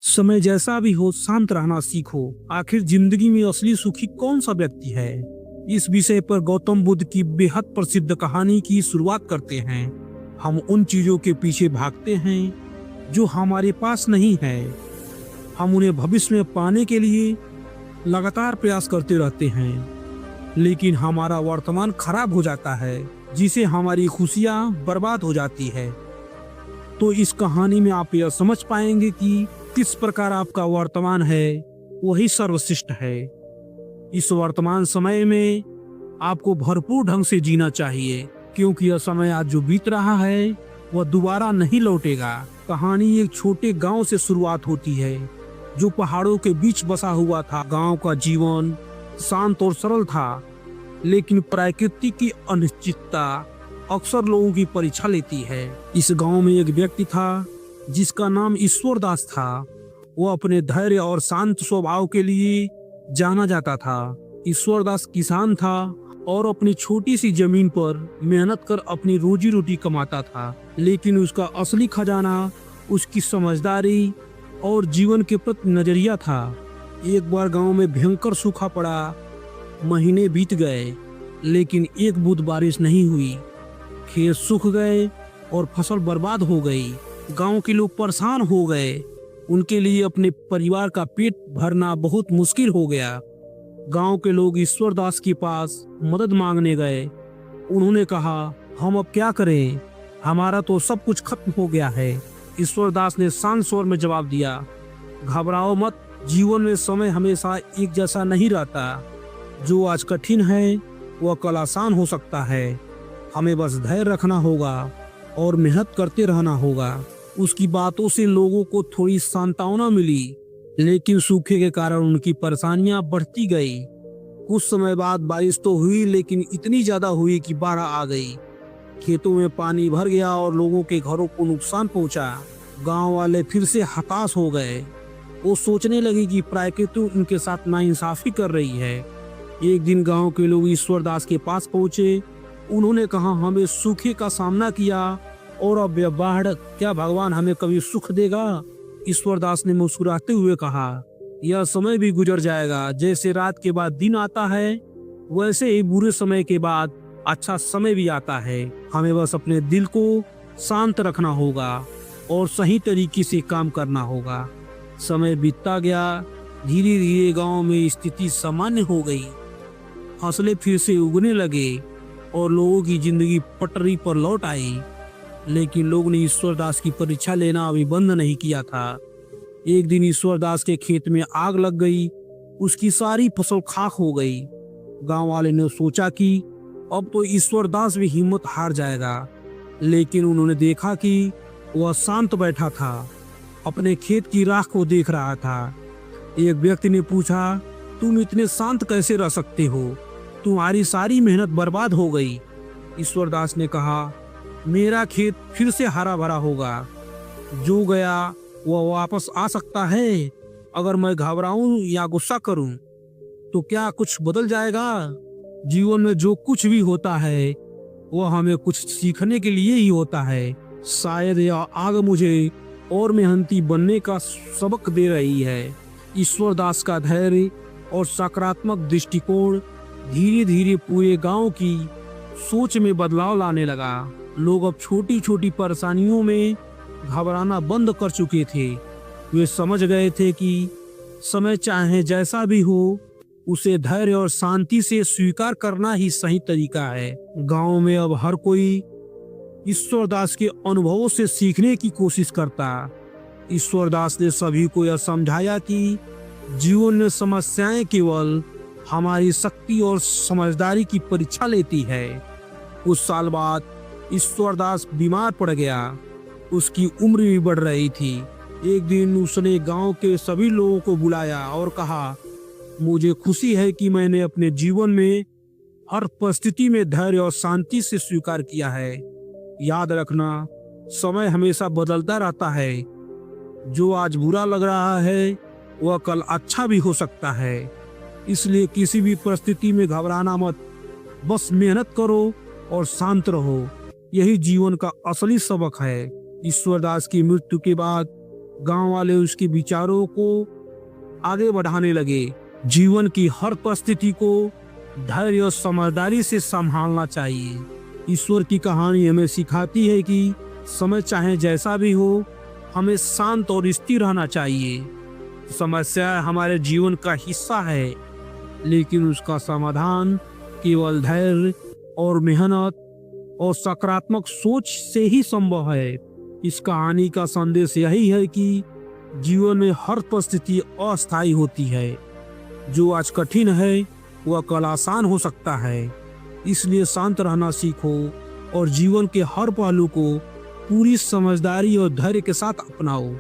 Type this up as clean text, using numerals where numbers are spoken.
समय जैसा भी हो शांत रहना सीखो। आखिर जिंदगी में असली सुखी कौन सा व्यक्ति है? इस विषय पर गौतम बुद्ध की बेहद प्रसिद्ध कहानी की शुरुआत करते हैं। हम उन चीजों के पीछे भागते हैं जो हमारे पास नहीं है। हम उन्हें भविष्य में पाने के लिए लगातार प्रयास करते रहते हैं, लेकिन हमारा वर्तमान खराब हो जाता है, जिसे हमारी खुशियां बर्बाद हो जाती है। तो इस कहानी में आप यह समझ पाएंगे कि किस प्रकार आपका वर्तमान है वही सर्वश्रेष्ठ है। इस वर्तमान समय में आपको भरपूर ढंग से जीना चाहिए, क्योंकि यह समय आज जो बीत रहा है वह दोबारा नहीं लौटेगा। कहानी एक छोटे गांव से शुरुआत होती है जो पहाड़ों के बीच बसा हुआ था। गांव का जीवन शांत और सरल था, लेकिन प्रकृति की अनिश्चितता अक्सर लोगों की परीक्षा लेती है। इस गांव में एक व्यक्ति था जिसका नाम ईश्वर दास था। वह अपने धैर्य और शांत स्वभाव के लिए जाना जाता था। ईश्वर दास किसान था और अपनी छोटी सी जमीन पर मेहनत कर अपनी रोजी रोटी कमाता था, लेकिन उसका असली खजाना उसकी समझदारी और जीवन के प्रति नजरिया था। एक बार गांव में भयंकर सूखा पड़ा। महीने बीत गए, लेकिन एक बूंद बारिश नहीं हुई। खेत सूख गए और फसल बर्बाद हो गई। गांव के लोग परेशान हो गए। उनके लिए अपने परिवार का पेट भरना बहुत मुश्किल हो गया। गांव के लोग ईश्वर दास के पास मदद मांगने गए। उन्होंने कहा, हम अब क्या करें? हमारा तो सब कुछ खत्म हो गया है। ईश्वर दास ने शांत स्वर में जवाब दिया, घबराओ मत। जीवन में समय हमेशा एक जैसा नहीं रहता। जो आज कठिन है वह कल आसान हो सकता है। हमें बस धैर्य रखना होगा और मेहनत करते रहना होगा। उसकी बातों से लोगों को थोड़ी सांत्वना मिली, लेकिन सूखे के कारण उनकी परेशानियां बढ़ती गई। कुछ समय बाद बारिश तो हुई, लेकिन इतनी ज्यादा हुई कि बाढ़ आ गई। खेतों में पानी भर गया और लोगों के घरों को नुकसान पहुंचा। गांव वाले फिर से हताश हो गए। वो सोचने लगे कि प्रकृति उनके साथ नाइंसाफी कर रही है। एक दिन गांव के लोग ईश्वर दास के पास पहुंचे। उन्होंने कहा, हमें सूखे का सामना किया और अब यह बाढ़, क्या भगवान हमें कभी सुख देगा? ईश्वर दास ने मुस्कुराते हुए कहा, यह समय भी गुजर जाएगा। जैसे रात के बाद दिन आता है, वैसे ही बुरे समय के बाद अच्छा समय भी आता है। हमें बस अपने दिल को शांत रखना होगा और सही तरीके से काम करना होगा। समय बीतता गया। धीरे धीरे गांव में स्थिति सामान्य हो गई। फसलें फिर से उगने लगे और लोगों की जिंदगी पटरी पर लौट आई। लेकिन लोगों ने ईश्वर दास की परीक्षा लेना अभी बंद नहीं किया था। एक दिन ईश्वर दास के खेत में आग लग गई। उसकी सारी फसल खाक हो गई। गांव वाले ने सोचा कि अब तो ईश्वर दास भी हिम्मत हार जाएगा, लेकिन उन्होंने देखा कि वह शांत बैठा था, अपने खेत की राख को देख रहा था। एक व्यक्ति ने पूछा, तुम इतने शांत कैसे रह सकते हो? तुम्हारी सारी मेहनत बर्बाद हो गई। ईश्वर दास ने कहा, मेरा खेत फिर से हरा भरा होगा। जो गया वह वापस आ सकता है। अगर मैं घबराऊं या गुस्सा करूं तो क्या कुछ बदल जाएगा? जीवन में जो कुछ भी होता है वह हमें कुछ सीखने के लिए ही होता है। शायद यह आग मुझे और मेहनती बनने का सबक दे रही है। ईश्वर दास का धैर्य और सकारात्मक दृष्टिकोण धीरे धीरे पूरे गांव की सोच में बदलाव लाने लगा। लोग अब छोटी छोटी परेशानियों में घबराना बंद कर चुके थे। वे समझ गए थे कि समय चाहे जैसा भी हो, उसे धैर्य और शांति से स्वीकार करना ही सही तरीका है। गांव में अब हर कोई ईश्वर दास के अनुभवों से सीखने की कोशिश करता। ईश्वर दास ने सभी को यह समझाया कि जीवन में समस्याएं केवल हमारी शक्ति और समझदारी की परीक्षा लेती है। कुछ साल बाद ईश्वर दास बीमार पड़ गया। उसकी उम्र भी बढ़ रही थी। एक दिन उसने गांव के सभी लोगों को बुलाया और कहा, मुझे खुशी है कि मैंने अपने जीवन में हर परिस्थिति में धैर्य और शांति से स्वीकार किया है। याद रखना, समय हमेशा बदलता रहता है। जो आज बुरा लग रहा है वह कल अच्छा भी हो सकता है। इसलिए किसी भी परिस्थिति में घबराना मत, बस मेहनत करो और शांत रहो। यही जीवन का असली सबक है। ईश्वर दास की मृत्यु के बाद गांव वाले उसके विचारों को आगे बढ़ाने लगे। जीवन की हर परिस्थिति को धैर्य और समझदारी से संभालना चाहिए। ईश्वर की कहानी हमें सिखाती है कि समय चाहे जैसा भी हो, हमें शांत और स्थिर रहना चाहिए। समस्या हमारे जीवन का हिस्सा है, लेकिन उसका समाधान केवल धैर्य और मेहनत और सकारात्मक सोच से ही संभव है। इस कहानी का संदेश यही है कि जीवन में हर परिस्थिति अस्थायी होती है। जो आज कठिन है वह कल आसान हो सकता है। इसलिए शांत रहना सीखो और जीवन के हर पहलू को पूरी समझदारी और धैर्य के साथ अपनाओ।